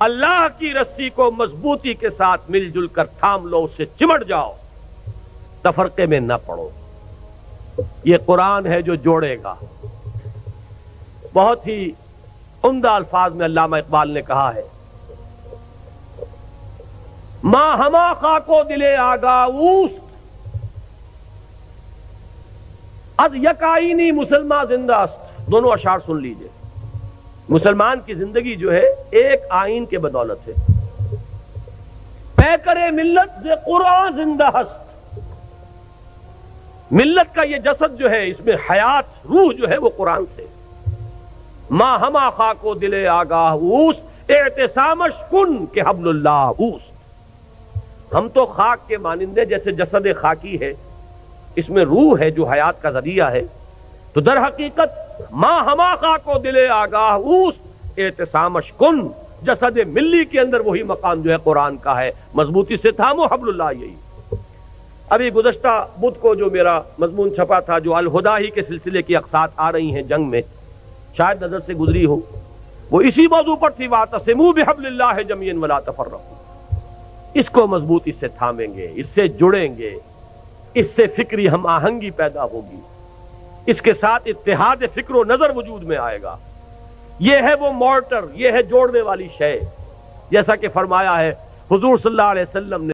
اللہ کی رسی کو مضبوطی کے ساتھ مل جل کر تھام لو، اس سے چمٹ جاؤ، تفرقے میں نہ پڑو۔ یہ قرآن ہے جو جوڑے گا۔ بہت ہی عمدہ الفاظ میں علامہ اقبال نے کہا ہے، ماں ہما خاکو دلے آگاہ اوست، از یک آئینی مسلمان زندہ است۔ دونوں اشعار سن لیجئے۔ مسلمان کی زندگی جو ہے ایک آئین کے بدولت ہے۔ پیکر ملت ز قرآن زندہ ہست، ملت کا یہ جسد جو ہے اس میں حیات روح جو ہے وہ قرآن سے۔ ماں ہما خاکو دل آگاہ اوست، اعتصامش کن کہ حبل اللہ اوست۔ ہم تو خاک کے مانندے جیسے جسد خاکی ہے، اس میں روح ہے جو حیات کا ذریعہ ہے، تو در حقیقت ماں ہما خاکو دل آگاہ اوست، اعتصامش کن، جسد ملی کے اندر وہی مقام جو ہے قرآن کا ہے، مضبوطی سے تھامو حبل اللہ۔ یہی ابھی گزشتہ بدھ کو جو میرا مضمون چھپا تھا، جو الہدا ہی کے سلسلے کی اقساط آ رہی ہیں جنگ میں، شاید نظر سے گزری ہو، وہ اسی موضوع پر تھی، واعتصموا بحبل اللہ جميعا ولا تفرقوا۔ اس کو مضبوطی سے تھامیں گے، اس سے جڑیں گے، اس سے فکری ہم آہنگی پیدا ہوگی، اس کے ساتھ اتحاد فکر و نظر وجود میں آئے گا۔ یہ ہے وہ مورٹر، یہ ہے جوڑنے والی شے، جیسا کہ فرمایا ہے حضور صلی اللہ علیہ وسلم نے۔